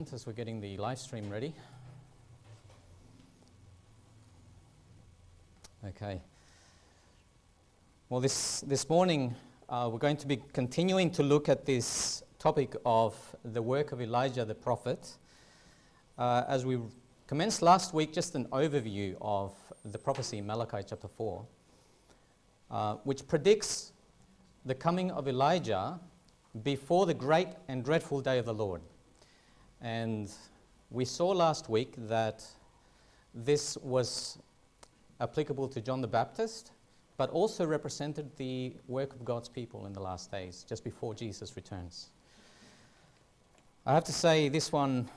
As we're getting the live stream ready. Okay. Well, this morning we're going to be continuing to look at this topic of the work of Elijah the prophet. As we commenced last week, just an overview of the prophecy in Malachi chapter 4, which predicts the coming of Elijah before the great and dreadful day of the Lord. And we saw last week that this was applicable to John the Baptist, but also represented the work of God's people in the last days, just before Jesus returns. I have to say this one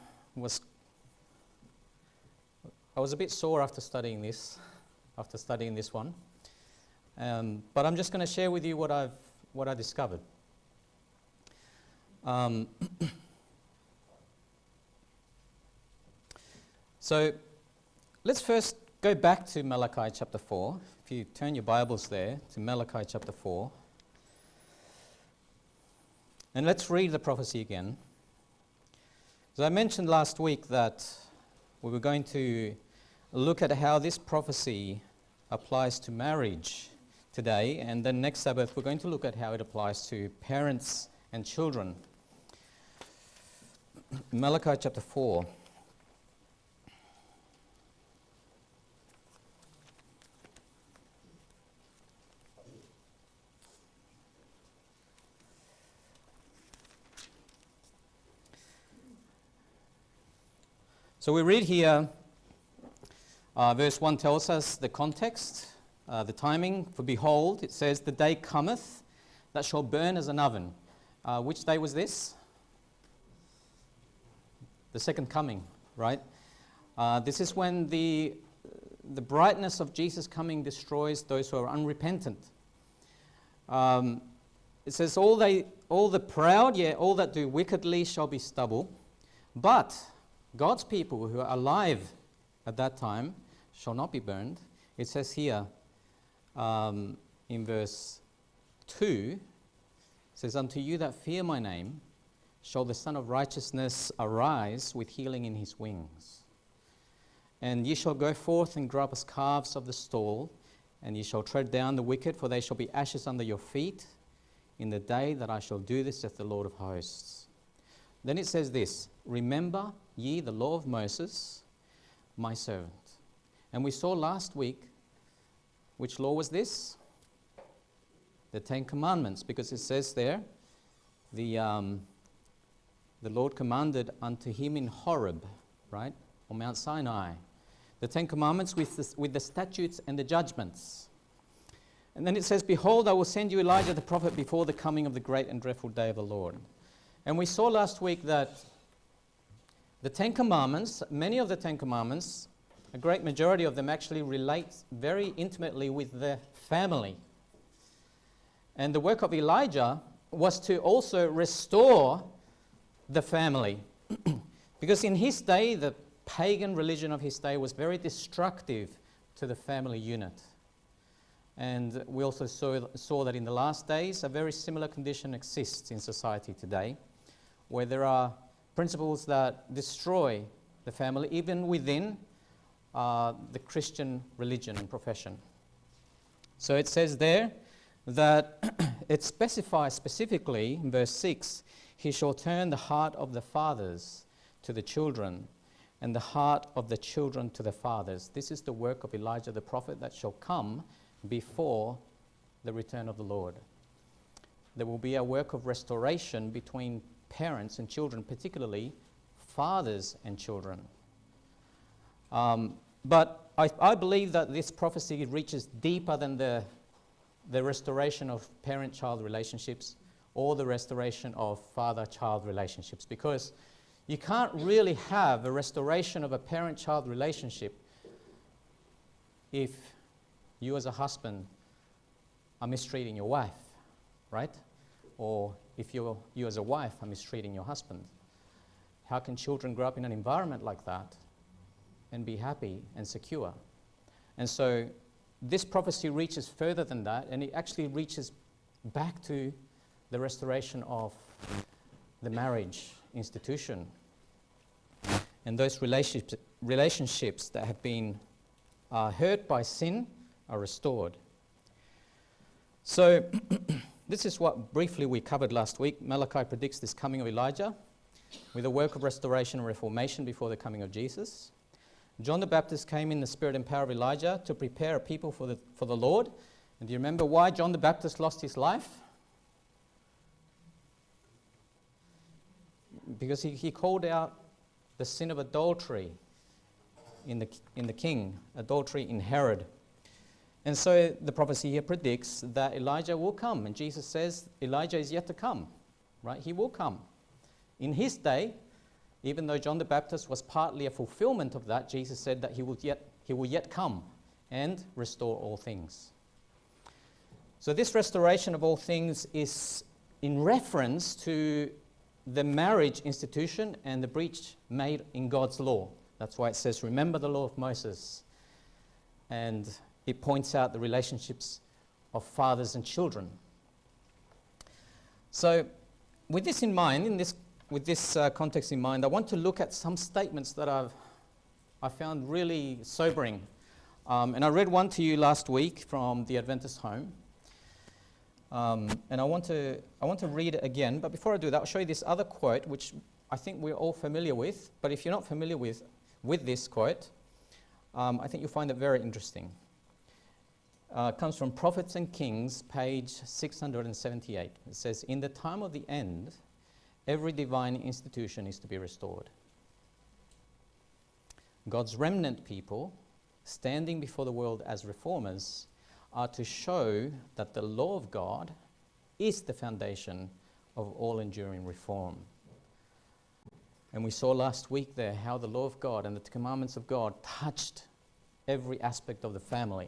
I was a bit sore after studying this one. But I'm just going to share with you what I discovered. So let's first go back to Malachi chapter 4. If you turn your Bibles there to Malachi chapter 4. And let's read the prophecy again. As I mentioned last week that we were going to look at how this prophecy applies to marriage today. And then next Sabbath we're going to look at how it applies to parents and children. Malachi chapter 4. So we read here, verse 1 tells us the context, the timing. For behold, it says, the day cometh that shall burn as an oven. Which day was this? The second coming, right? This is when the brightness of Jesus coming destroys those who are unrepentant. It says, all the proud, all that do wickedly shall be stubble, but God's people who are alive at that time shall not be burned. It says here in verse 2, it says, unto you that fear my name shall the Son of Righteousness arise with healing in his wings. And ye shall go forth and grow up as calves of the stall, and ye shall tread down the wicked, for they shall be ashes under your feet in the day that I shall do this, saith the Lord of hosts. Then it says this, remember ye the law of Moses, my servant. And we saw last week, which law was this? The Ten Commandments, because it says there, the Lord commanded unto him in Horeb, right, on Mount Sinai, the Ten Commandments with the statutes and the judgments. And then it says, behold, I will send you Elijah the prophet before the coming of the great and dreadful day of the Lord. And we saw last week that the Ten Commandments, many of the Ten Commandments, a great majority of them actually relate very intimately with the family. And the work of Elijah was to also restore the family. Because in his day, the pagan religion of his day was very destructive to the family unit. And we also saw that in the last days, a very similar condition exists in society today, where there are principles that destroy the family, even within the Christian religion and profession. So it says there that it specifies specifically in verse 6, he shall turn the heart of the fathers to the children, and the heart of the children to the fathers. This is the work of Elijah the prophet that shall come before the return of the Lord. There will be a work of restoration between parents and children, particularly fathers and children. But I believe that this prophecy reaches deeper than the restoration of parent-child relationships or the restoration of father-child relationships, because you can't really have a restoration of a parent-child relationship if you as a husband are mistreating your wife, right? Or if you as a wife are mistreating your husband. How can children grow up in an environment like that and be happy and secure? And so this prophecy reaches further than that, and it actually reaches back to the restoration of the marriage institution. And those relationships that have been hurt by sin are restored. So this is what briefly we covered last week. Malachi predicts this coming of Elijah with a work of restoration and reformation before the coming of Jesus. John the Baptist came in the spirit and power of Elijah to prepare a people for the Lord. And do you remember why John the Baptist lost his life? Because he called out the sin of adultery in the king, adultery in Herod. And so the prophecy here predicts that Elijah will come. And Jesus says Elijah is yet to come, right? He will come. In his day, even though John the Baptist was partly a fulfillment of that, Jesus said that he will yet come and restore all things. So this restoration of all things is in reference to the marriage institution and the breach made in God's law. That's why it says, remember the law of Moses. And it points out the relationships of fathers and children. So with this in mind, with this context in mind, I want to look at some statements that I found really sobering. And I read one to you last week from the Adventist Home. And I want to read it again. But before I do that, I'll show you this other quote, which I think we're all familiar with. But if you're not familiar with this quote, I think you'll find it very interesting. It comes from Prophets and Kings, page 678. It says, in the time of the end, every divine institution is to be restored. God's remnant people, standing before the world as reformers, are to show that the law of God is the foundation of all enduring reform. And we saw last week there how the law of God and the commandments of God touched every aspect of the family.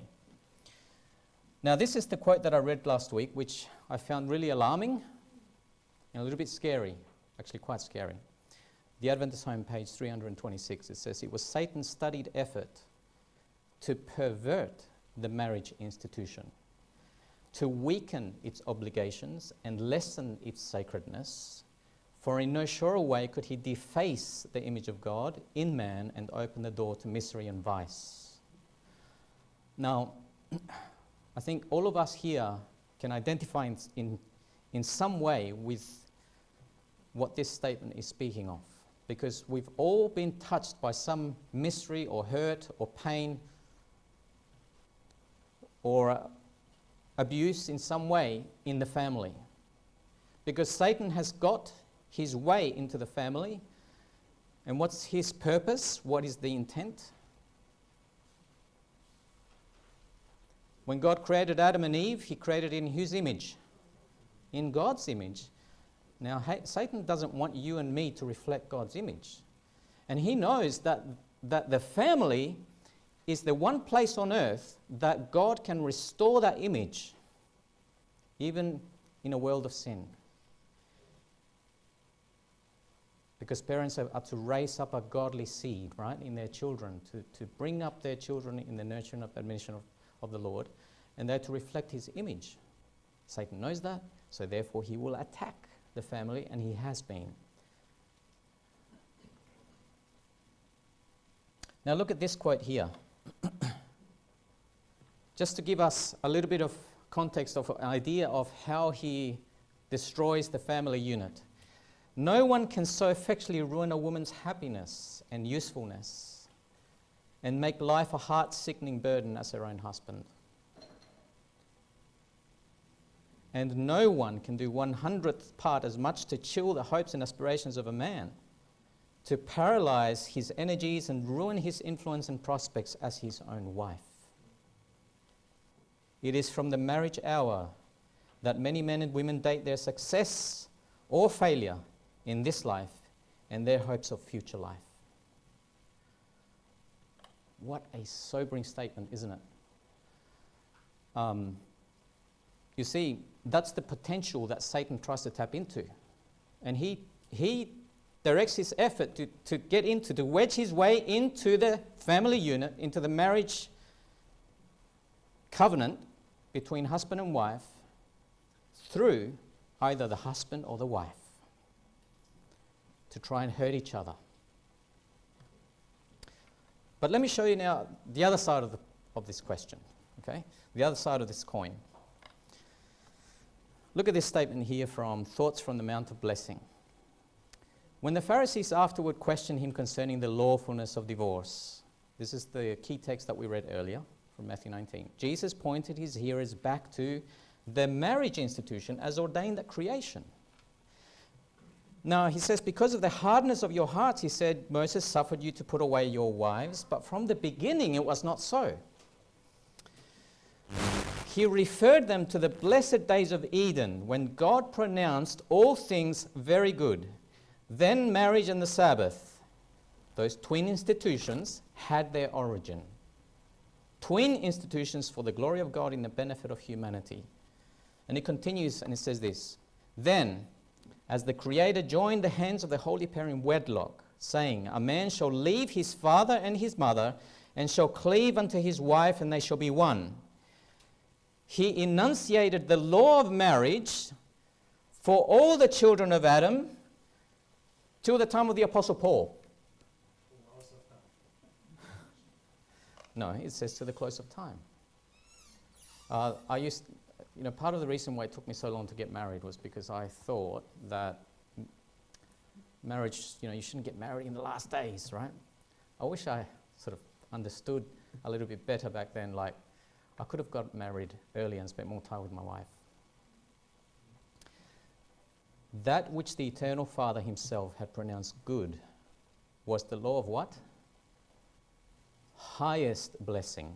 Now, this is the quote that I read last week, which I found really alarming and a little bit scary, actually quite scary. The Adventist Home, page 326, it says, it was Satan's studied effort to pervert the marriage institution, to weaken its obligations and lessen its sacredness, for in no surer way could he deface the image of God in man and open the door to misery and vice. Now, I think all of us here can identify in some way with what this statement is speaking of, because we've all been touched by some misery or hurt or pain or abuse in some way in the family. Because Satan has got his way into the family, and what's his purpose? What is the intent? When God created Adam and Eve, he created in whose image? In God's image. Now, Satan doesn't want you and me to reflect God's image. And he knows that the family is the one place on earth that God can restore that image, even in a world of sin. Because parents are to raise up a godly seed, right, in their children, to bring up their children in the nurturing of admonition of the Lord, and they're to reflect his image. Satan knows that, so therefore he will attack the family, and he has been. Now look at this quote here. Just to give us a little bit of context of an idea of how he destroys the family unit. No one can so effectually ruin a woman's happiness and usefulness and make life a heart-sickening burden as her own husband. And no one can do 100th part as much to chill the hopes and aspirations of a man, to paralyze his energies and ruin his influence and prospects as his own wife. It is from the marriage hour that many men and women date their success or failure in this life and their hopes of future life. What a sobering statement, isn't it? You see, that's the potential that Satan tries to tap into. And he directs his effort to wedge his way into the family unit, into the marriage covenant between husband and wife through either the husband or the wife, to try and hurt each other. But let me show you now the other side of this question, okay? The other side of this coin. Look at this statement here from Thoughts from the Mount of Blessing. When the Pharisees afterward questioned him concerning the lawfulness of divorce, this is the key text that we read earlier from Matthew 19. Jesus pointed his hearers back to the marriage institution as ordained at creation. Now, he says, because of the hardness of your hearts, he said, Moses suffered you to put away your wives, but from the beginning it was not so. He referred them to the blessed days of Eden, when God pronounced all things very good. Then marriage and the Sabbath, those twin institutions, had their origin. Twin institutions for the glory of God in the benefit of humanity. And it continues and it says this, then, as the Creator joined the hands of the holy pair in wedlock, saying, a man shall leave his father and his mother, and shall cleave unto his wife, and they shall be one. He enunciated the law of marriage for all the children of Adam till the time of the Apostle Paul. No, it says to the close of time. Part of the reason why it took me so long to get married was because I thought that marriage, you shouldn't get married in the last days, right? I wish I sort of understood a little bit better back then, like I could have got married early and spent more time with my wife. That which the Eternal Father himself had pronounced good was the law of what? Highest blessing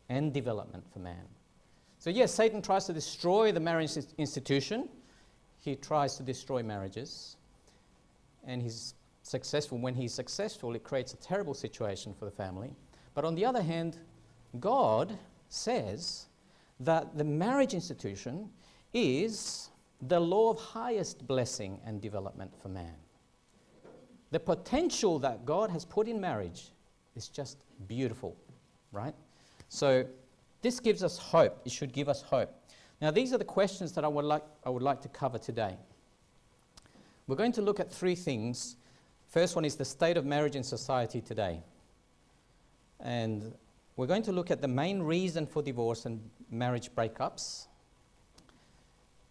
and development for man. So yes, Satan tries to destroy the marriage institution. He tries to destroy marriages. And he's successful. When he's successful, it creates a terrible situation for the family. But on the other hand, God says that the marriage institution is the law of highest blessing and development for man. The potential that God has put in marriage is just beautiful, right? So this gives us hope. It should give us hope. Now, these are the questions that I would like to cover today. We're going to look at three things. First one is the state of marriage in society today. And we're going to look at the main reason for divorce and marriage breakups,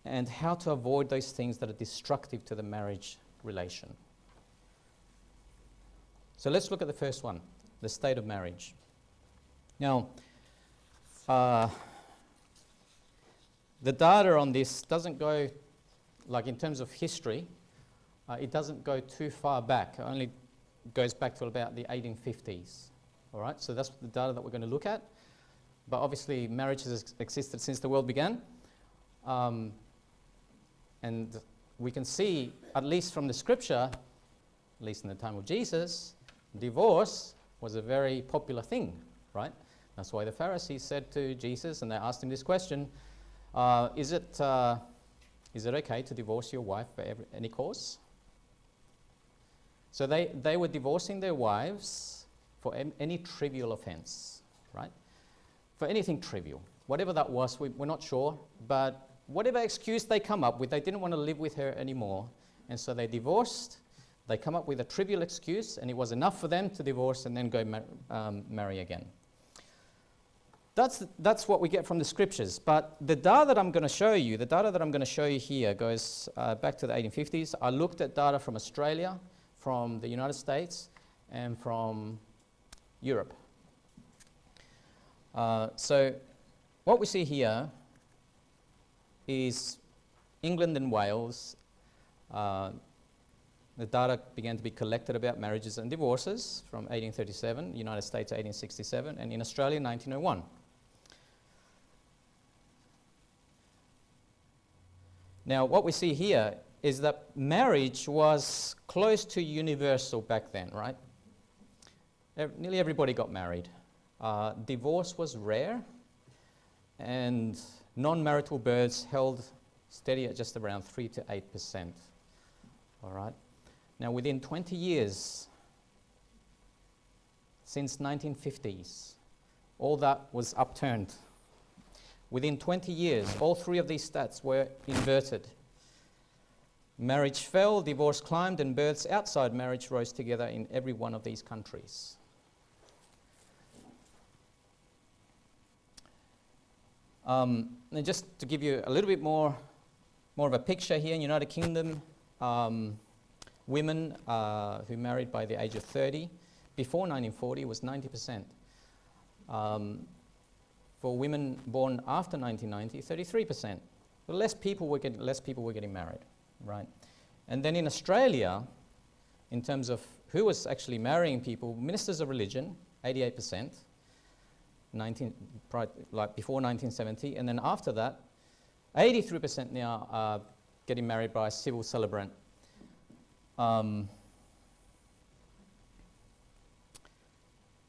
and how to avoid those things that are destructive to the marriage relation. So let's look at the first one, the state of marriage. Now, the data on this doesn't go, like in terms of history, it doesn't go too far back. It only goes back to about the 1850s. All right, so that's the data that we're going to look at. But obviously, marriage has existed since the world began. And we can see, at least from the scripture, at least in the time of Jesus, divorce was a very popular thing, right? That's why the Pharisees said to Jesus, and they asked him this question, is it okay to divorce your wife for any cause? So they were divorcing their wives for any trivial offense, right? For anything trivial. Whatever that was, we're not sure, but whatever excuse they come up with, they didn't want to live with her anymore, and so they divorced. They come up with a trivial excuse, and it was enough for them to divorce and then go marry again. That's what we get from the scriptures. But the data that I'm going to show you, here goes back to the 1850s. I looked at data from Australia, from the United States, and from Europe. So what we see here is England and Wales. The data began to be collected about marriages and divorces from 1837, United States 1867, and in Australia 1901. Now, what we see here is that marriage was close to universal back then, right? Nearly everybody got married. Divorce was rare, and non-marital births held steady at just around 3 to 8%. All right. Now, within 20 years, since 1950s, all that was upturned. Within 20 years, all three of these stats were inverted. Marriage fell, divorce climbed, and births outside marriage rose together in every one of these countries. And just to give you a little bit more of a picture here, in United Kingdom, women who married by the age of 30 before 1940 was 90%. For women born after 1990, 33%. But less people were getting married, right? And then in Australia, in terms of who was actually marrying people, ministers of religion, 88%, like before 1970, and then after that, 83% now are getting married by a civil celebrant. I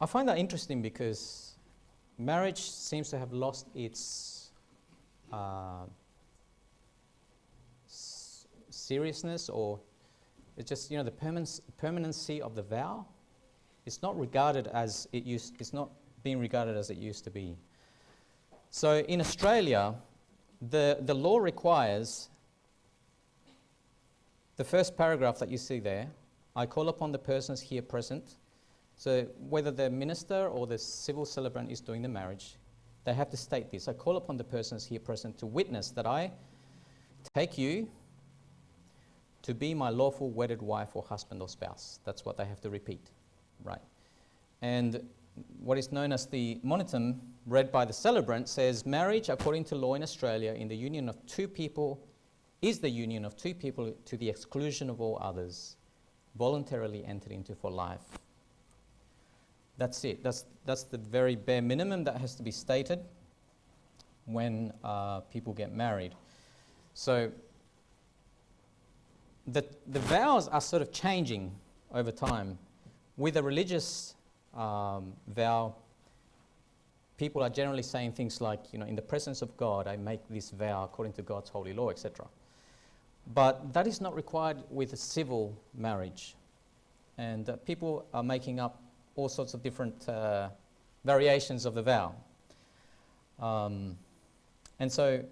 find that interesting because marriage seems to have lost its seriousness, or it's just, the permanency of the vow. It's not regarded as it used. It's not being regarded as it used to be. So in Australia, the law requires the first paragraph that you see there. I call upon the persons here present. So whether the minister or the civil celebrant is doing the marriage, they have to state this. I call upon the persons here present to witness that I take you to be my lawful wedded wife or husband or spouse. That's what they have to repeat, right? And what is known as the monitum, read by the celebrant, says, marriage, according to law in Australia, in the union of two people, is the union of two people to the exclusion of all others, voluntarily entered into for life. That's it. That's the very bare minimum that has to be stated when people get married. So the vows are sort of changing over time. With a religious vow, people are generally saying things like, in the presence of God, I make this vow according to God's holy law, etc. But that is not required with a civil marriage. And people are making up all sorts of different variations of the vow. And so,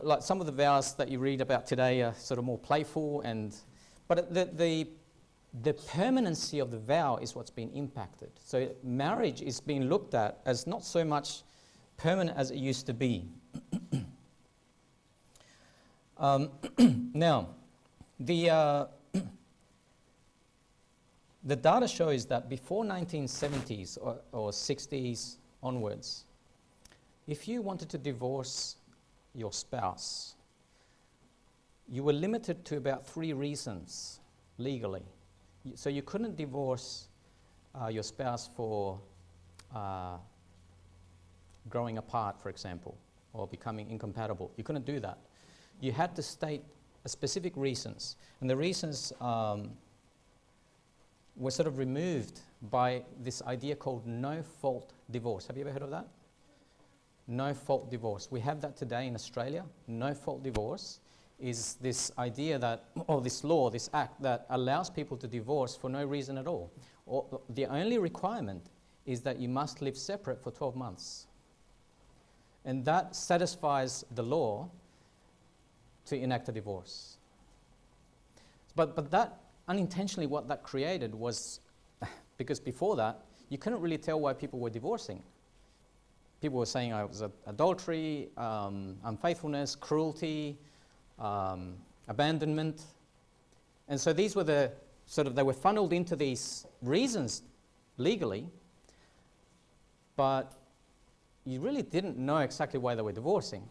like some of the vows that you read about today are sort of more playful, but the permanency of the vow is what's been impacted. So marriage is being looked at as not so much permanent as it used to be. Now, the data shows that before 1970s or 60s onwards, if you wanted to divorce your spouse, you were limited to about 3 reasons legally. So you couldn't divorce your spouse for growing apart, for example, or becoming incompatible. You couldn't do that. You had to state specific reasons. And the reasons were sort of removed by this idea called no-fault divorce. Have you ever heard of that? No-fault divorce. We have that today in Australia. No-fault divorce is this idea that, or this law, this act that allows people to divorce for no reason at all. Or the only requirement is that you must live separate for 12 months. And that satisfies the law to enact a divorce. But that, unintentionally, what that created was, because before that, you couldn't really tell why people were divorcing. People were saying it was adultery, unfaithfulness, cruelty, abandonment. And so these were they were funneled into these reasons legally, but you really didn't know exactly why they were divorcing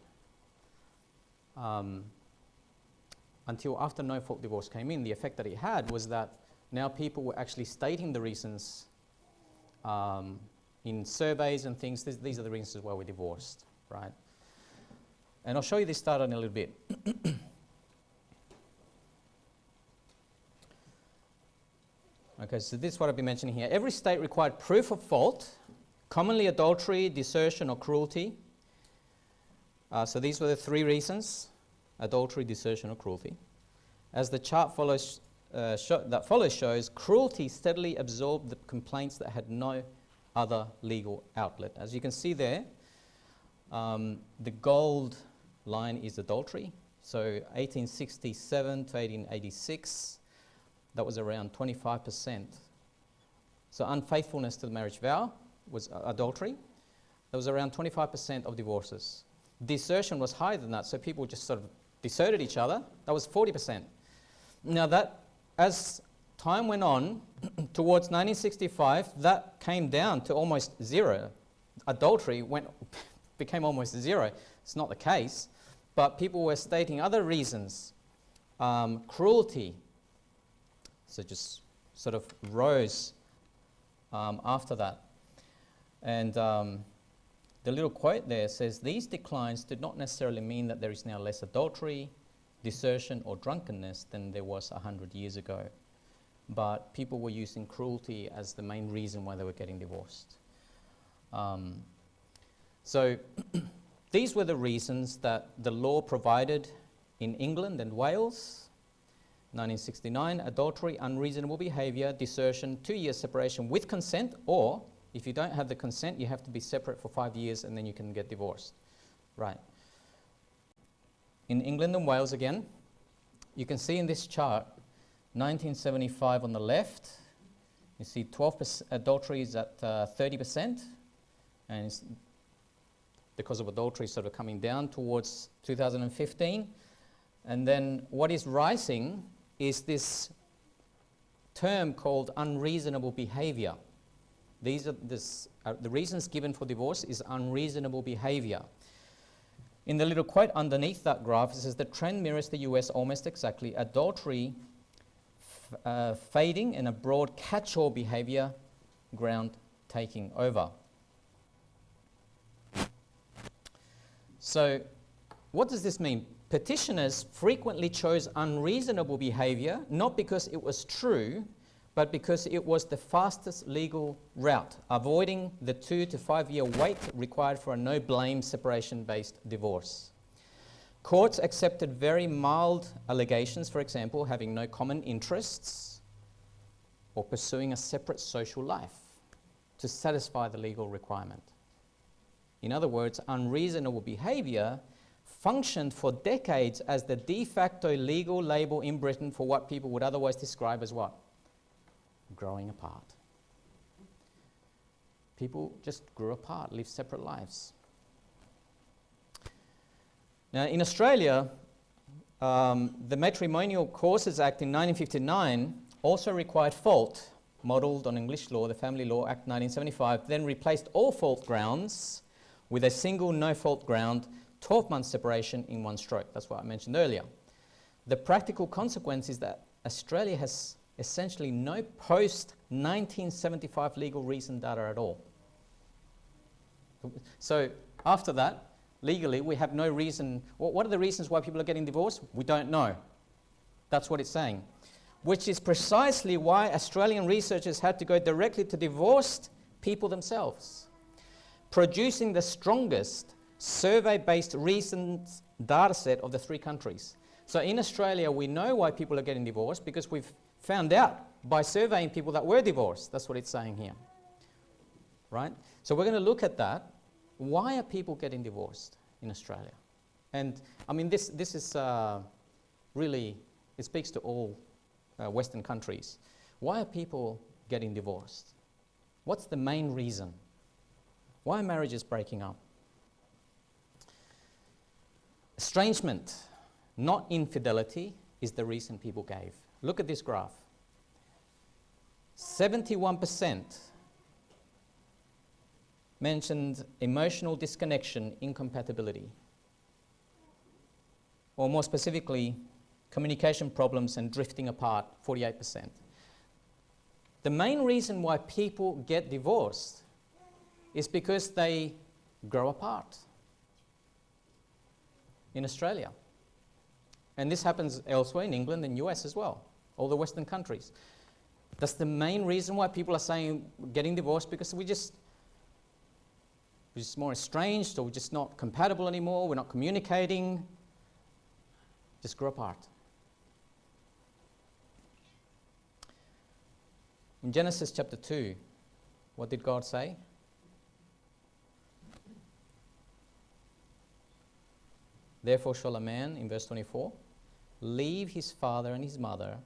until after no-fault divorce came in. The effect that it had was that now people were actually stating the reasons in surveys and things. These are the reasons why we're divorced, right? And I'll show you this data in a little bit. Okay, so this is what I've been mentioning here. Every state required proof of fault, commonly adultery, desertion, or cruelty. So these were the 3 reasons: adultery, desertion, or cruelty. As the chart that follows shows, cruelty steadily absorbed the complaints that had no other legal outlet. As you can see there, the gold line is adultery. So 1867 to 1886, that was around 25%. So unfaithfulness to the marriage vow was adultery. There was around 25% of divorces. Desertion was higher than that, so people just sort of deserted each other. That was 40%. Now that, as time went on, towards 1965, that came down to almost zero. Adultery became almost zero. It's not the case, but people were stating other reasons. Cruelty, so just sort of rose after that. And the little quote there says, these declines did not necessarily mean that there is now less adultery, desertion, or drunkenness than there was 100 years ago. But people were using cruelty as the main reason why they were getting divorced. So these were the reasons that the law provided in England and Wales. 1969, adultery, unreasonable behaviour, desertion, 2 years separation with consent, or if you don't have the consent, you have to be separate for 5 years and then you can get divorced. Right. In England and Wales again, you can see in this chart, 1975 on the left, you see 12% adultery is at 30%, and it's because of adultery sort of coming down towards 2015. And then what is rising is this term called unreasonable behaviour. These are the reasons given for divorce is unreasonable behaviour. In the little quote underneath that graph, it says the trend mirrors the US almost exactly. Adultery fading and a broad catch-all behaviour ground taking over. So what does this mean? Petitioners frequently chose unreasonable behaviour, not because it was true, but because it was the fastest legal route, avoiding the 2 to 5 year wait required for a no-blame separation-based divorce. Courts accepted very mild allegations, for example, having no common interests or pursuing a separate social life to satisfy the legal requirement. In other words, unreasonable behaviour functioned for decades as the de facto legal label in Britain for what people would otherwise describe as what? Growing apart. People just grew apart, lived separate lives. Now, in Australia, the Matrimonial Causes Act in 1959 also required fault, modelled on English law, the Family Law Act 1975, then replaced all fault grounds with a single no-fault ground, 12-month separation in one stroke. That's what I mentioned earlier. The practical consequence is that Australia has essentially no post-1975 legal reason data at all. So after that, legally, we have no reason. What are the reasons why people are getting divorced? We don't know. That's what it's saying. Which is precisely why Australian researchers had to go directly to divorced people themselves, producing the strongest survey-based reasons data set of the 3 countries. So in Australia, we know why people are getting divorced because we've found out by surveying people that were divorced. That's what it's saying here. Right? So we're going to look at that. Why are people getting divorced in Australia? And I mean, this is really, it speaks to all Western countries. Why are people getting divorced? What's the main reason? Why are marriages breaking up? Estrangement, not infidelity, is the reason people gave. Look at this graph. 71% mentioned emotional disconnection, incompatibility. Or more specifically, communication problems and drifting apart, 48%. The main reason why people get divorced is because they grow apart in Australia. And this happens elsewhere in England and US as well, all the Western countries. That's the main reason why people are saying getting divorced, because we're just more estranged, or we're just not compatible anymore, we're not communicating, just grow apart. In Genesis chapter 2, what did God say? Therefore shall a man, in verse 24, leave his father and his mother,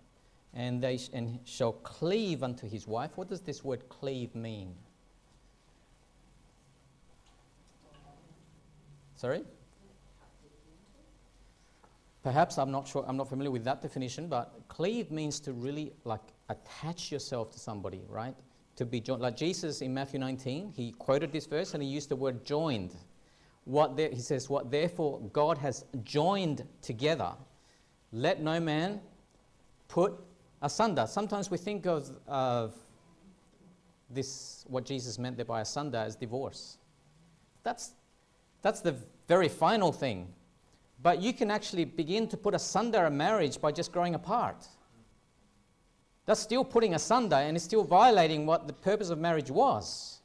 and shall cleave unto his wife. What does this word cleave mean? Sorry? Perhaps, I'm not sure, I'm not familiar with that definition, but cleave means to really like attach yourself to somebody, right? To be joined. Like Jesus in Matthew 19, he quoted this verse and he used the word joined. He says, what therefore God has joined together, let no man put asunder. Sometimes we think of this, what Jesus meant there by asunder, as divorce. That's the very final thing. But you can actually begin to put asunder a marriage by just growing apart. That's still putting asunder and it's still violating what the purpose of marriage was.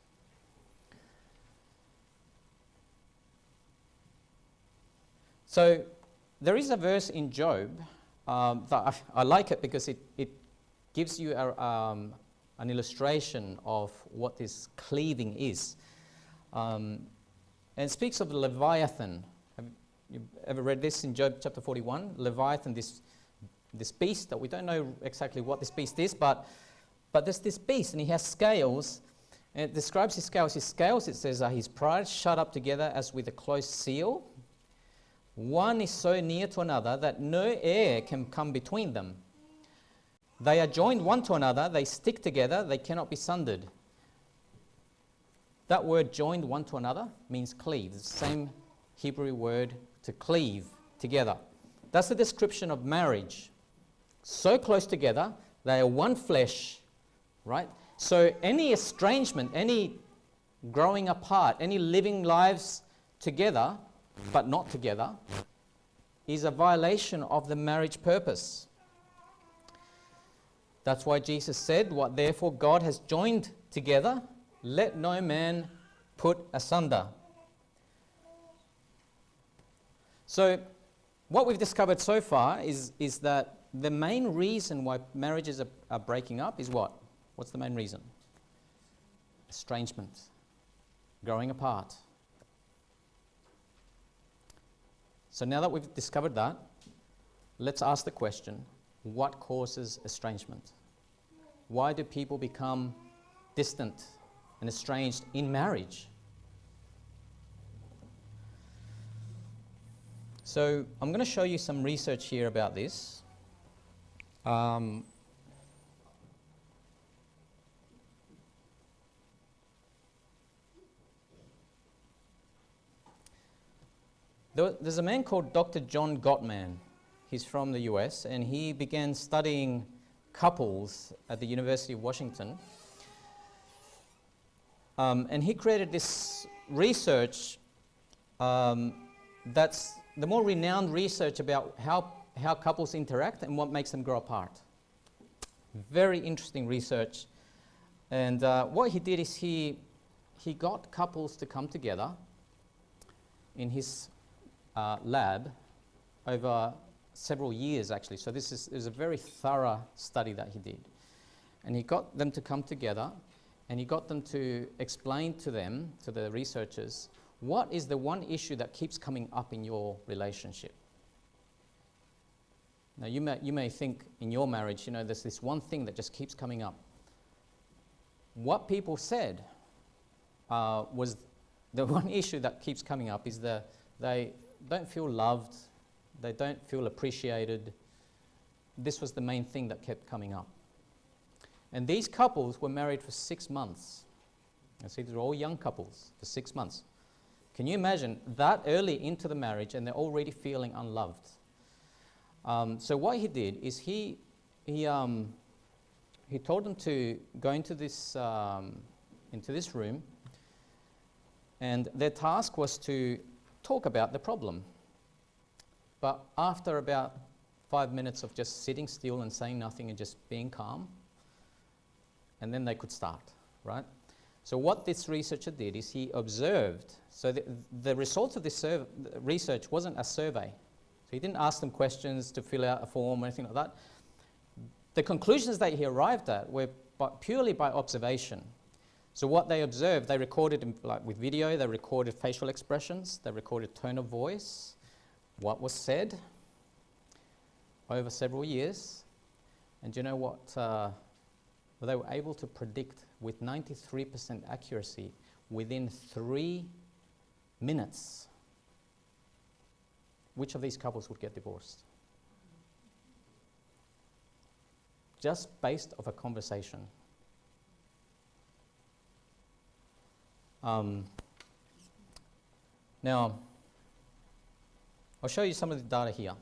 So there is a verse in Job that I like it because it gives you an illustration of what this cleaving is. And it speaks of the Leviathan. Have you ever read this in Job chapter 41? Leviathan, this beast that we don't know exactly what this beast is, but there's this beast and he has scales. And it describes his scales. His scales, it says, are his pride shut up together as with a close seal. One is so near to another that no air can come between them. They are joined one to another, they stick together, they cannot be sundered. That word joined one to another means cleave. It's the same Hebrew word to cleave together. That's the description of marriage. So close together, they are one flesh, right? So any estrangement, any growing apart, any living lives together, but not together, is a violation of the marriage purpose. That's why Jesus said, what therefore God has joined together, let no man put asunder. So what we've discovered so far is that the main reason why marriages are breaking up is what? What's the main reason? Estrangement, growing apart. So now that we've discovered that, let's ask the question, what causes estrangement? Why do people become distant and estranged in marriage? So I'm going to show you some research here about this. There's a man called Dr. John Gottman. He's from the US, and he began studying couples at the University of Washington. And he created this research that's the more renowned research about how couples interact and what makes them grow apart. Very interesting research. And what he did is he got couples to come together in his lab over several years, actually. So this is a very thorough study that he did. And he got them to come together and he got them to explain to them, to the researchers, what is the one issue that keeps coming up in your relationship. Now you may think in your marriage, there's this one thing that just keeps coming up. What people said was the one issue that keeps coming up is they don't feel loved, they don't feel appreciated. This was the main thing that kept coming up. And these couples were married for 6 months. You see, they're all young couples for 6 months. Can you imagine that early into the marriage and they're already feeling unloved? So what he did is he told them to go into this room, and their task was to talk about the problem. But after about 5 minutes of just sitting still and saying nothing and just being calm, and then they could start, right? So what this researcher did is he observed. So the results of this research wasn't a survey. So he didn't ask them questions to fill out a form or anything like that. The conclusions that he arrived at were purely by observation. So what they observed, they recorded with video, they recorded facial expressions, they recorded tone of voice, what was said over several years. And do you know what? They were able to predict with 93% accuracy within 3 minutes which of these couples would get divorced? Just based off a conversation. Now, I'll show you some of the data here.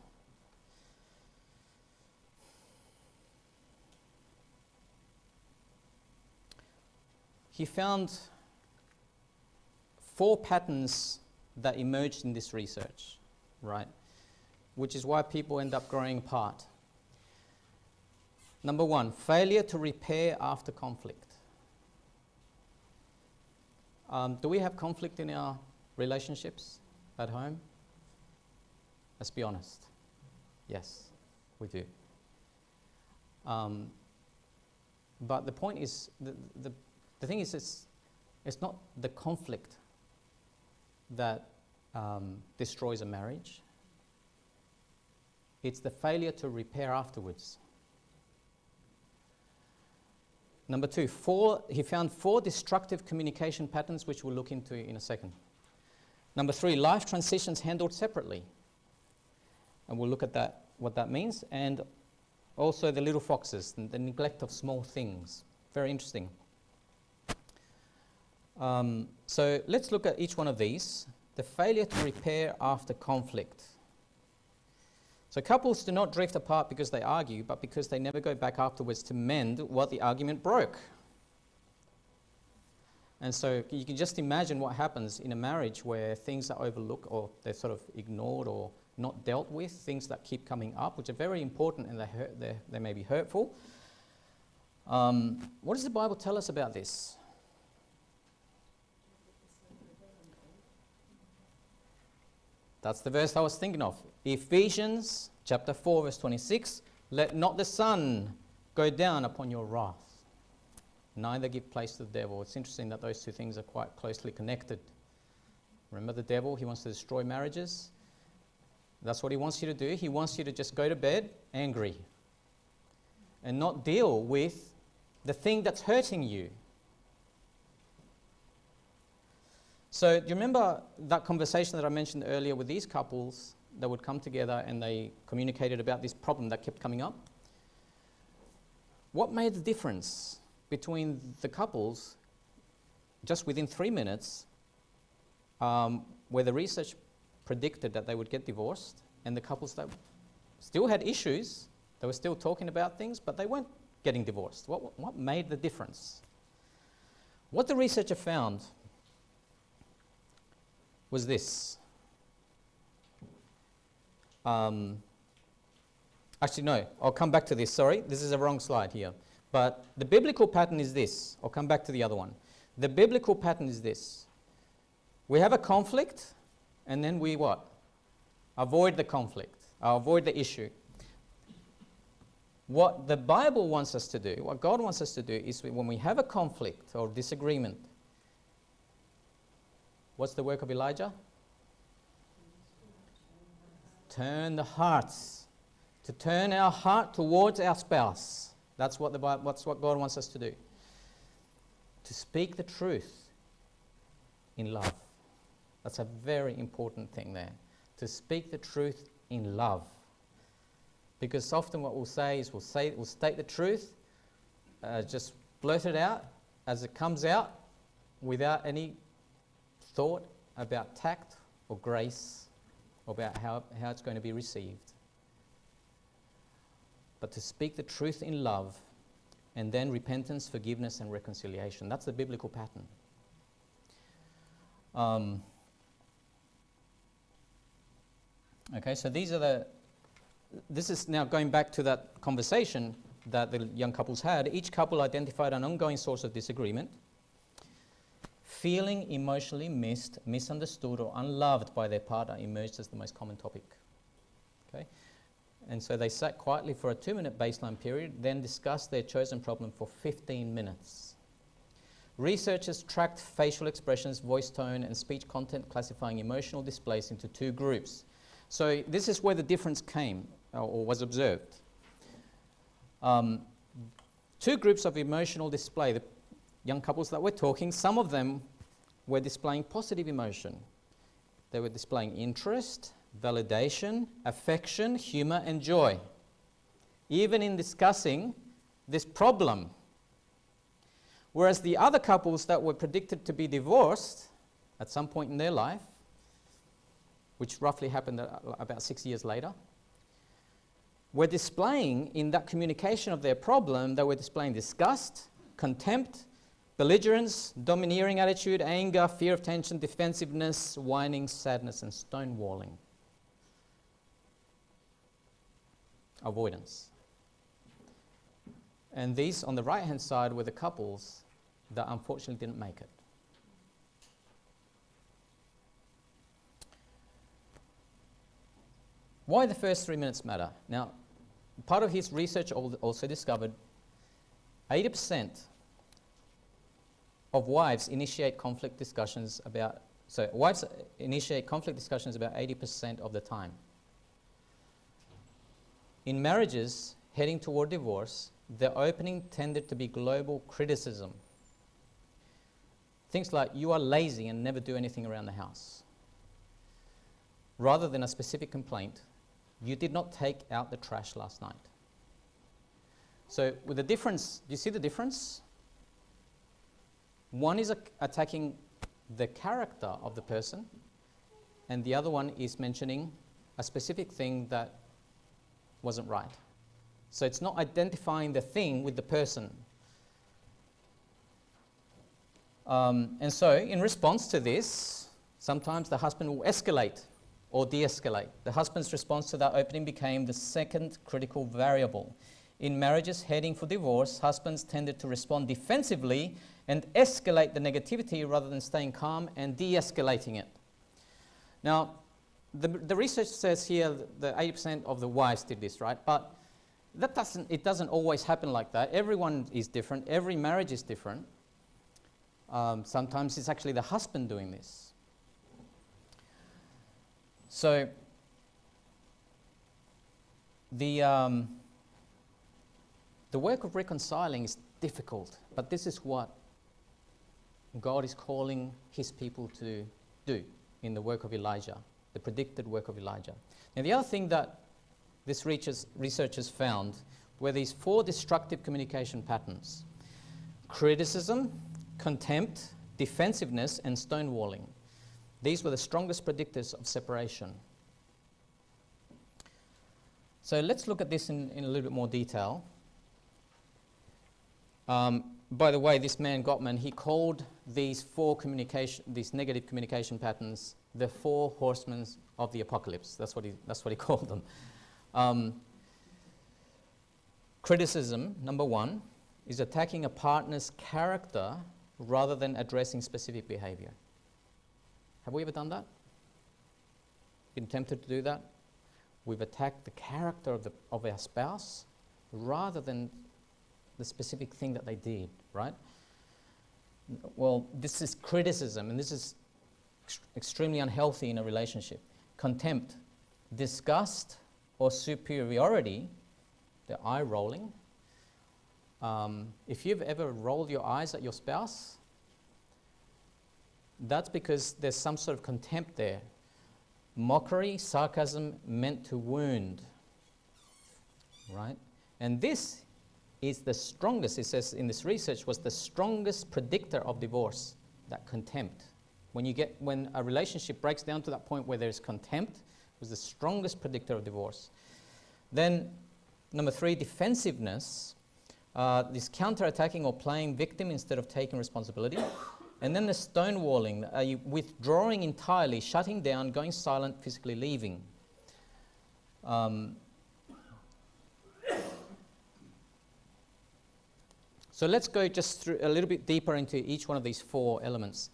He found 4 patterns that emerged in this research, right? Which is why people end up growing apart. Number 1, failure to repair after conflict. Do we have conflict in our relationships at home? Let's be honest. Yes, we do. But the point is, the thing is, it's not the conflict that destroys a marriage. It's the failure to repair afterwards. Number 2, he found 4 destructive communication patterns, which we'll look into in a second. Number 3, life transitions handled separately. And we'll look at that, what that means. And also the little foxes, the neglect of small things. Very interesting. So let's look at each one of these. The failure to repair after conflict. So couples do not drift apart because they argue, but because they never go back afterwards to mend what the argument broke. And so you can just imagine what happens in a marriage where things are overlooked or they're sort of ignored or not dealt with, things that keep coming up, which are very important and they may be hurtful. What does the Bible tell us about this? That's the verse I was thinking of. Ephesians chapter 4, verse 26. Let not the sun go down upon your wrath, neither give place to the devil. It's interesting that those two things are quite closely connected. Remember the devil, he wants to destroy marriages. That's what he wants you to do. He wants you to just go to bed angry and not deal with the thing that's hurting you. So do you remember that conversation that I mentioned earlier with these couples that would come together and they communicated about this problem that kept coming up? What made the difference between the couples just within 3 minutes where the research predicted that they would get divorced and the couples that still had issues, they were still talking about things, but they weren't getting divorced? What made the difference? What the researcher found was this. Actually, no, I'll come back to this. Sorry, this is a wrong slide here. But the biblical pattern is this. I'll come back to the other one. The biblical pattern is this. We have a conflict, and then we what? Avoid the conflict. Avoid the issue. What the Bible wants us to do, what God wants us to do, is when we have a conflict or disagreement, what's the work of Elijah? Turn the hearts. To turn our heart towards our spouse. That's what God wants us to do. To speak the truth in love. That's a very important thing there. To speak the truth in love. Because often what we'll say is we'll state the truth, just blurt it out as it comes out without any thought about tact or grace or about how it's going to be received. But to speak the truth in love and then repentance, forgiveness and reconciliation. That's the biblical pattern. Okay, so this is now going back to that conversation that the young couples had. Each couple identified an ongoing source of disagreement. Feeling emotionally missed, misunderstood, or unloved by their partner emerged as the most common topic. Okay? And so they sat quietly for a 2-minute baseline period, then discussed their chosen problem for 15 minutes. Researchers tracked facial expressions, voice tone, and speech content, classifying emotional displays into 2 groups. So this is where the difference came, or was observed. 2 groups of emotional display. The young couples that were talking, some of them were displaying positive emotion. They were displaying interest validation, affection, humor, and joy, even in discussing this problem. Whereas the other couples that were predicted to be divorced at some point in their life, which roughly happened about 6 years later, were displaying in that communication of their problem, they were displaying disgust, contempt, belligerence, domineering attitude, anger, fear of tension, defensiveness, whining, sadness, and stonewalling. Avoidance. And these, on the right-hand side, were the couples that unfortunately didn't make it. Why the first 3 minutes matter? Now, part of his research also discovered 80% of wives initiate conflict discussions about, so wives initiate conflict discussions about 80% of the time. In marriages heading toward divorce, the opening tended to be global criticism. Things like, you are lazy and never do anything around the house. Rather than a specific complaint, you did not take out the trash last night. So with the difference, do you see the difference? One is attacking the character of the person, and the other one is mentioning a specific thing that wasn't right. So it's not identifying the thing with the person. And so in response to this, sometimes the husband will escalate or de-escalate. The husband's response to that opening became the second critical variable. In marriages heading for divorce, husbands tended to respond defensively and escalate the negativity rather than staying calm and de-escalating it. Now, the research says here that 80% of the wives did this, right? But it doesn't always happen like that. Everyone is different. Every marriage is different. Sometimes it's actually the husband doing this. So the work of reconciling is difficult, but this is what God is calling his people to do in the work of Elijah, the predicted work of Elijah. Now, the other thing that this researchers found were these 4 destructive communication patterns: criticism, contempt, defensiveness, and stonewalling. These were the strongest predictors of separation. So let's look at this in a little bit more detail. By the way, this man Gottman, he called these negative communication patterns the 4 horsemen of the apocalypse. That's what he called them. Criticism, number 1, is attacking a partner's character rather than addressing specific behavior. Have we ever done that? Been tempted to do that? We've attacked the character of our spouse rather than the specific thing that they did, right? Well, this is criticism, and this is extremely unhealthy in a relationship. Contempt, disgust, or superiority, the eye rolling. If you've ever rolled your eyes at your spouse, that's because there's some sort of contempt there. Mockery, sarcasm meant to wound, right? And this is the strongest, it says in this research, was the strongest predictor of divorce, that contempt. When a relationship breaks down to that point where there's contempt, it was the strongest predictor of divorce. Then, number 3, defensiveness. This counter-attacking or playing victim instead of taking responsibility. And then the stonewalling, withdrawing entirely, shutting down, going silent, physically leaving. So let's go just through a little bit deeper into each one of these 4 elements.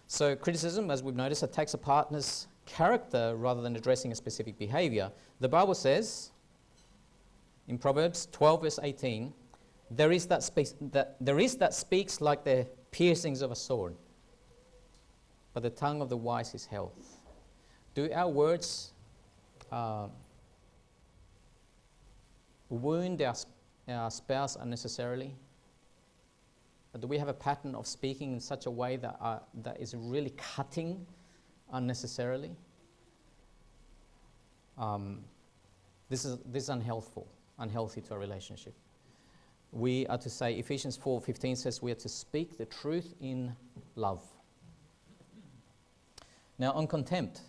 So criticism, as we've noticed, attacks a partner's character rather than addressing a specific behavior. The Bible says in Proverbs 12 verse 18, there is that speaks like the piercings of a sword, but the tongue of the wise is health. Do our words wound our spouse unnecessarily? Do we have a pattern of speaking in such a way that is really cutting unnecessarily? this is unhealthy to a relationship. We are to say, Ephesians 4:15 says we are to speak the truth in love. Now on contempt,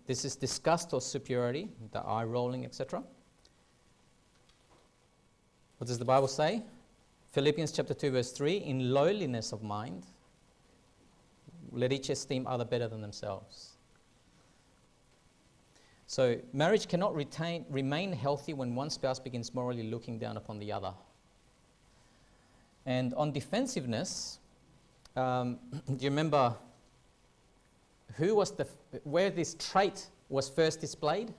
this is disgust or superiority, the eye rolling, etc. What does the Bible say? Philippians chapter 2 verse 3, in lowliness of mind, let each esteem other better than themselves. So marriage cannot remain healthy when one spouse begins morally looking down upon the other. And on defensiveness, do you remember where this trait was first displayed?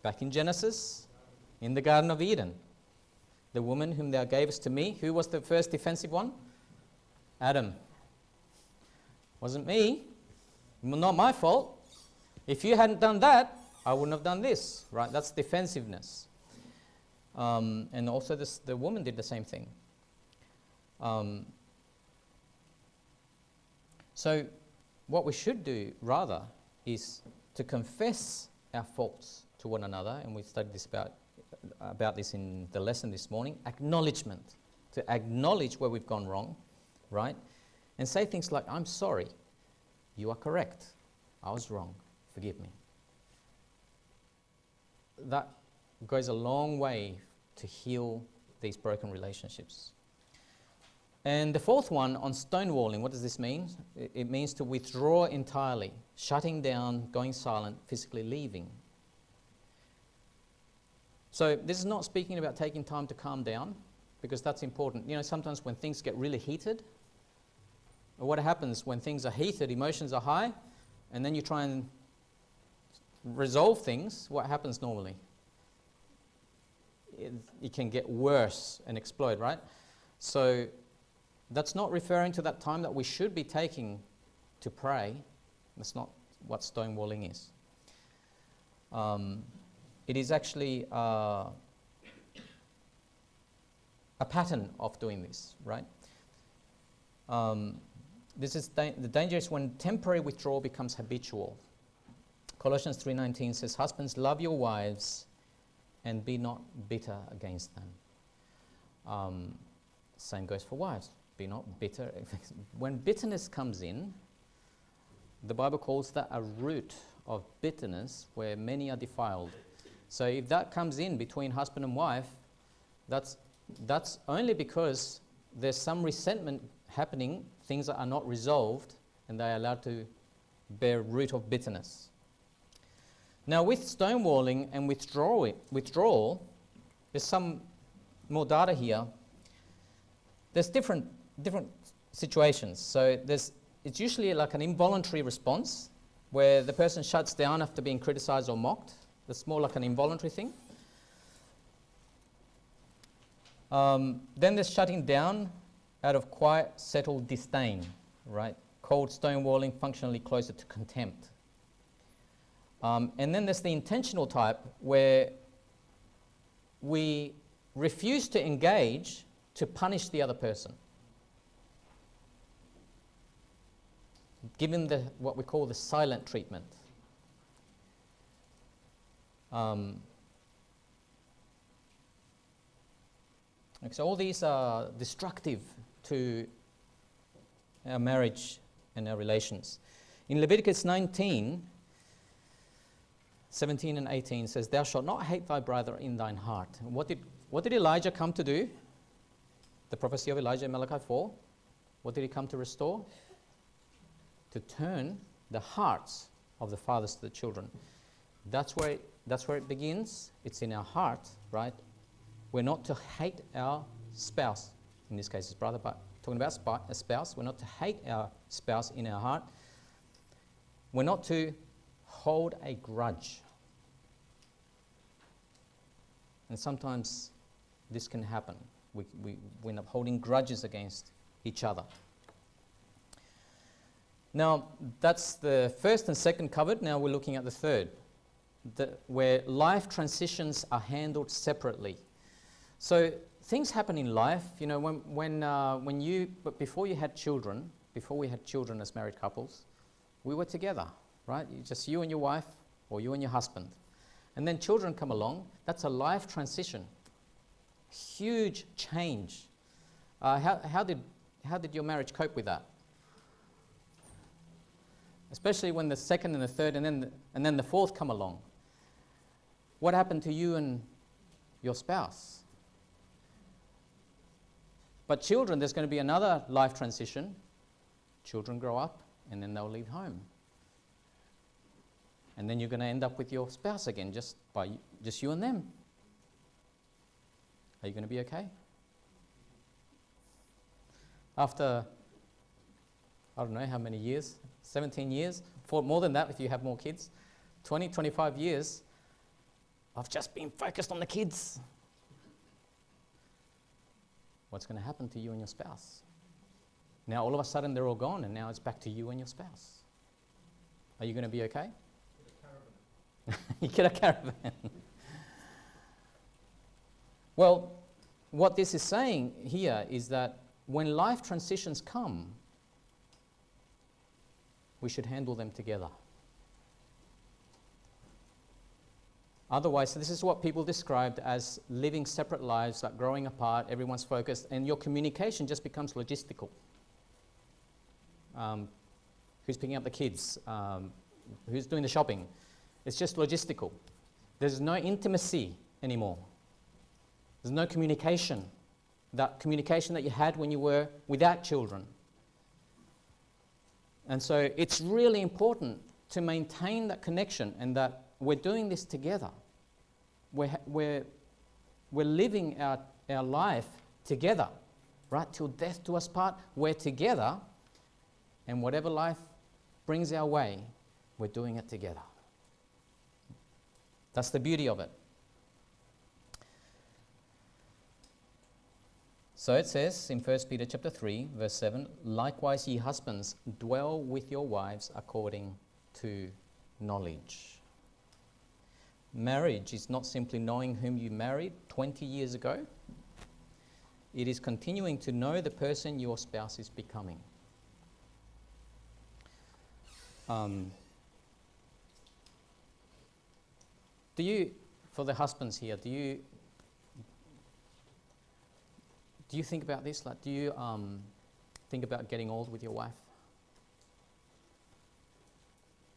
Back in Genesis, in the Garden of Eden. The woman whom thou gavest to me, who was the first defensive one? Adam. Wasn't me. Not my fault. If you hadn't done that, I wouldn't have done this, right? That's defensiveness. And also the woman did the same thing. So what we should do rather is to confess our faults to one another, and we studied this about this in the lesson this morning. Acknowledgement, to acknowledge where we've gone wrong, right? And say things like, I'm sorry, you are correct, I was wrong, forgive me. That goes a long way to heal these broken relationships. And the fourth one, on stonewalling, what does this mean? It means to withdraw entirely, shutting down, going silent, physically leaving. So this is not speaking about taking time to calm down, because that's important. You know, sometimes when things get really heated, or what happens when things are heated, emotions are high, and then you try and resolve things, what happens normally? It can get worse and explode, right? So that's not referring to that time that we should be taking to pray. That's not what stonewalling is. It is actually a pattern of doing this, right? This is the danger is when temporary withdrawal becomes habitual. Colossians 3:19 says, husbands, love your wives and be not bitter against them. Same goes for wives. Be not bitter. When bitterness comes in, the Bible calls that a root of bitterness where many are defiled. So if that comes in between husband and wife, that's only because there's some resentment happening, things are not resolved, and they are allowed to bear root of bitterness. Now with stonewalling and withdrawal, there's some more data here. There's different situations. So it's usually like an involuntary response where the person shuts down after being criticized or mocked. That's more like an involuntary thing. Then there's shutting down out of quiet, settled disdain, right? Cold stonewalling, functionally closer to contempt. And then there's the intentional type where we refuse to engage to punish the other person. Given what we call the silent treatment. So all these are destructive to our marriage and our relations. In Leviticus 19, 17 and 18 says, thou shalt not hate thy brother in thine heart. What did Elijah come to do? The prophecy of Elijah in Malachi 4. What did he come to restore? To turn the hearts of the fathers to the children. That's where it begins. It's in our heart, right? We're not to hate our spouse. In this case, it's brother, but talking about a spouse. We're not to hate our spouse in our heart. We're not to hold a grudge. And sometimes this can happen. We end up holding grudges against each other. Now, that's the first and second covered. Now we're looking at the third, where life transitions are handled separately. So things happen in life, you know, but before you had children, before we had children as married couples, we were together, right? Just you and your wife or you and your husband. And then children come along. That's a life transition. Huge change. How did your marriage cope with that? Especially when the second and the third and then the fourth come along. What happened to you and your spouse? But children, there's going to be another life transition. Children grow up and then they'll leave home. And then you're going to end up with your spouse again, just you and them. Are you going to be okay? After, I don't know how many years, 17 years, more than that if you have more kids, 20, 25 years, I've just been focused on the kids. What's going to happen to you and your spouse? Now all of a sudden they're all gone and now it's back to you and your spouse. Are you going to be okay? You get a caravan. Well, what this is saying here is that when life transitions come, we should handle them together. Otherwise, so this is what people described as living separate lives, like growing apart, everyone's focused, and your communication just becomes logistical. Who's picking up the kids? Who's doing the shopping? It's just logistical. There's no intimacy anymore. There's no communication. That communication that you had when you were without children. And so it's really important to maintain that connection and that we're doing this together. We're living our life together, right? Till death do us part, we're together. And whatever life brings our way, we're doing it together. That's the beauty of it. So it says in 1 Peter chapter 3, verse 7, likewise ye husbands, dwell with your wives according to knowledge. Marriage is not simply knowing whom you married 20 years ago. It is continuing to know the person your spouse is becoming. Do you, for the husbands here, do you think about this? Like, do you think about getting old with your wife?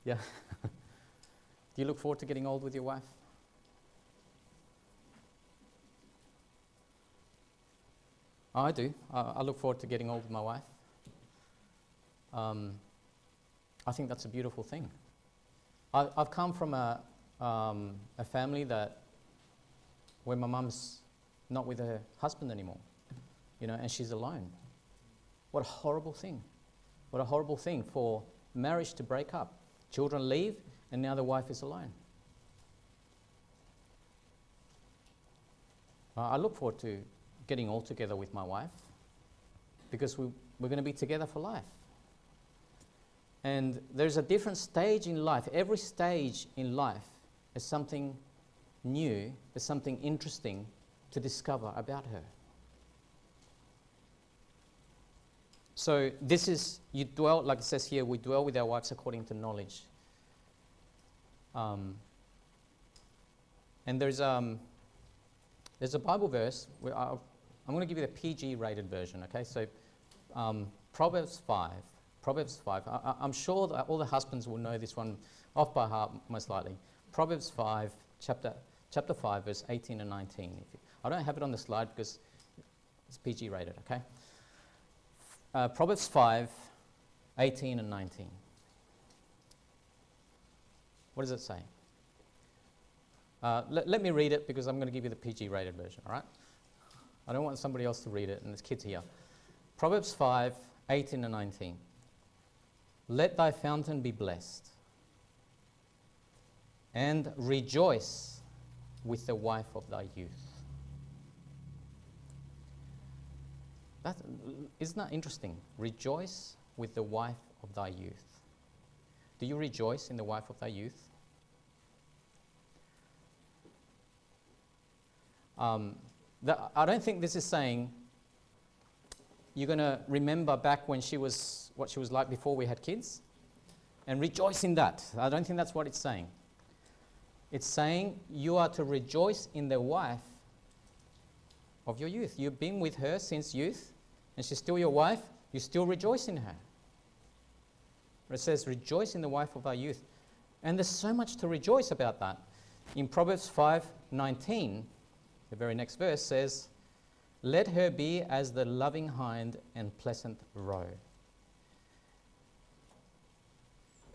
Yeah. Do you look forward to getting old with your wife? I do. I look forward to getting old with my wife. I think that's a beautiful thing. I've come from a family where my mum's not with her husband anymore, and she's alone. What a horrible thing. What a horrible thing for marriage to break up. Children leave, and now the wife is alone. I look forward to getting all together with my wife because we're going to be together for life. And there's a different stage in life. Every stage in life is something new, is something interesting to discover about her. So this is, you dwell, like it says here, we dwell with our wives according to knowledge. And there's a Bible verse, where I'm going to give you the PG rated version, okay? So Proverbs 5. I'm sure that all the husbands will know this one off by heart, most likely. Proverbs 5, chapter 5, verse 18 and 19. I don't have it on the slide because it's PG rated, okay? Proverbs 5, 18 and 19. What does it say? Let me read it because I'm going to give you the PG rated version, all right? I don't want somebody else to read it, and there's kids here. Proverbs 5, 18 and 19. Let thy fountain be blessed, and rejoice with the wife of thy youth. Isn't that interesting? Rejoice with the wife of thy youth. Do you rejoice in the wife of thy youth? I don't think this is saying you're going to remember back when what she was like before we had kids and rejoice in that. I don't think that's what it's saying. It's saying you are to rejoice in the wife of your youth. You've been with her since youth, and she's still your wife. You still rejoice in her. It says, rejoice in the wife of our youth. And there's so much to rejoice about that. In Proverbs 5:19, the very next verse says, let her be as the loving hind and pleasant roe.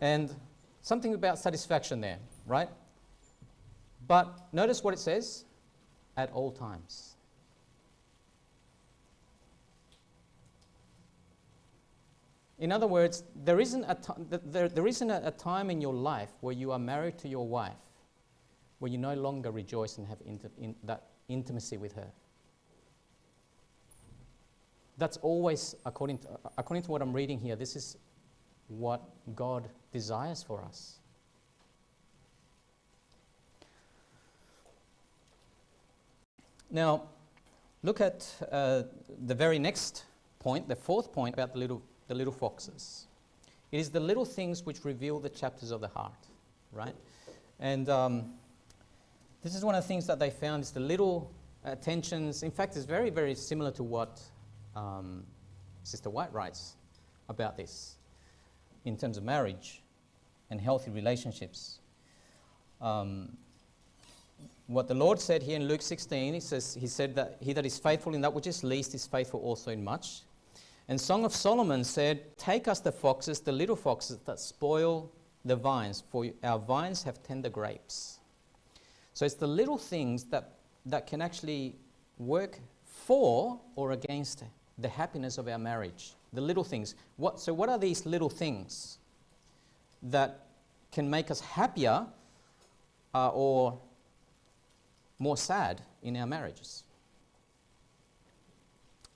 And something about satisfaction there, right? But notice what it says, at all times. In other words, there isn't a time in your life where you are married to your wife where you no longer rejoice and have that intimacy with her. That's always, according to what I'm reading here, this is what God desires for us. Now, look at the very next point, the fourth point about the little foxes. It is the little things which reveal the chapters of the heart, right? And this is one of the things that they found is the little attentions. In fact, it's very, very similar to what Sister White writes about this in terms of marriage and healthy relationships. What the Lord said here in Luke 16, he said that he that is faithful in that which is least is faithful also in much. And Song of Solomon said, take us the foxes, the little foxes that spoil the vines, for our vines have tender grapes. So it's the little things that can actually work for or against the happiness of our marriage. The little things. So what are these little things that can make us happier or more sad in our marriages?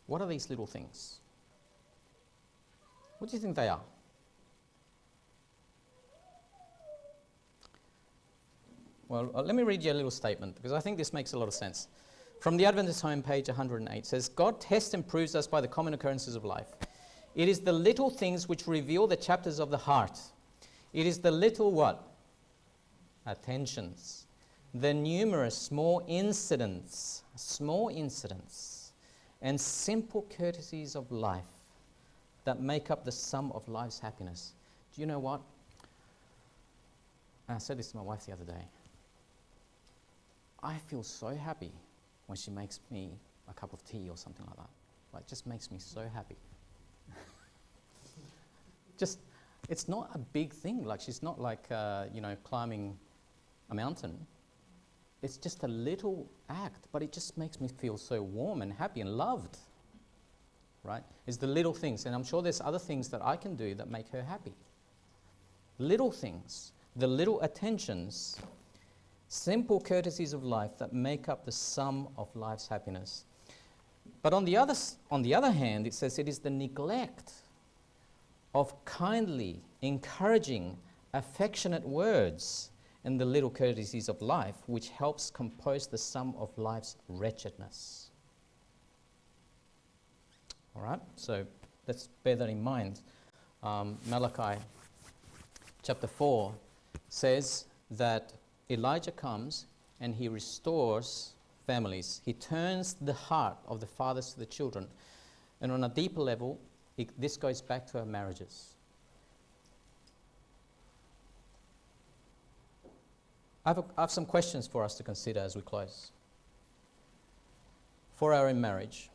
What are these little things? What do you think they are? Well, let me read you a little statement because I think this makes a lot of sense. From the Adventist Home, page 108, says, God tests and proves us by the common occurrences of life. It is the little things which reveal the chapters of the heart. It is the little what? Attentions. The numerous small incidents and simple courtesies of life that make up the sum of life's happiness. Do you know what? I said this to my wife the other day. I feel so happy when she makes me a cup of tea or something like that. Like, it just makes me so happy. It's not a big thing. Like, she's not like, climbing a mountain. It's just a little act, but it just makes me feel so warm and happy and loved, right? It's the little things, and I'm sure there's other things that I can do that make her happy. Little things, the little attentions, simple courtesies of life that make up the sum of life's happiness. But on the other hand, it says it is the neglect of kindly, encouraging, affectionate words and the little courtesies of life which helps compose the sum of life's wretchedness. All right, so let's bear that in mind. Malachi chapter 4 says that Elijah comes and he restores families. He turns the heart of the fathers to the children. And on a deeper level, this goes back to our marriages. I have some questions for us to consider as we close. For our own marriage,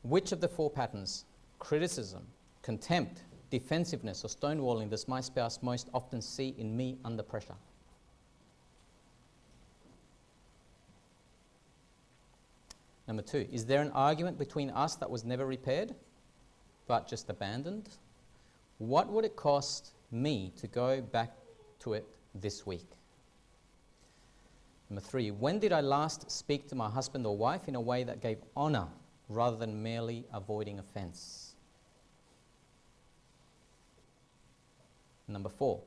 which of the four patterns, criticism, contempt, defensiveness, or stonewalling, does my spouse most often see in me under pressure? Number 2, is there an argument between us that was never repaired, but just abandoned? What would it cost me to go back to it this week? Number 3, when did I last speak to my husband or wife in a way that gave honor rather than merely avoiding offense? Number 4,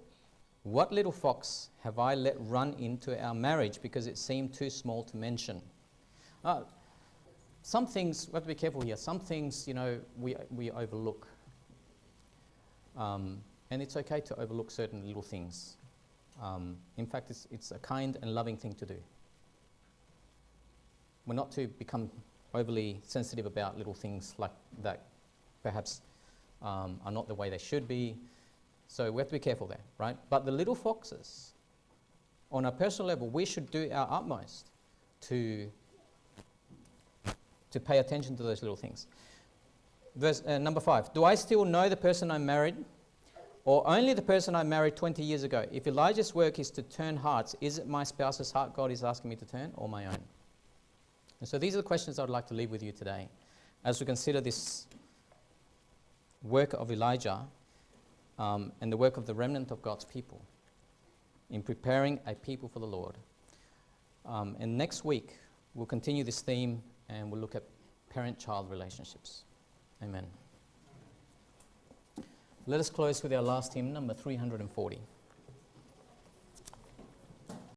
what little fox have I let run into our marriage because it seemed too small to mention? Some things, we have to be careful here, some things, we overlook. And it's okay to overlook certain little things. In fact, it's a kind and loving thing to do. We're not to become overly sensitive about little things like that perhaps are not the way they should be. So we have to be careful there, right? But the little foxes, on a personal level, we should do our utmost to pay attention to those little things. Verse number 5. Do I still know the person I married, or only the person I married 20 years ago? If Elijah's work is to turn hearts, is it my spouse's heart God is asking me to turn, or my own? And so these are the questions I would like to leave with you today as we consider this work of Elijah and the work of the remnant of God's people in preparing a people for the Lord. And next week, we'll continue this theme and we'll look at parent-child relationships. Amen. Let us close with our last hymn, number 340.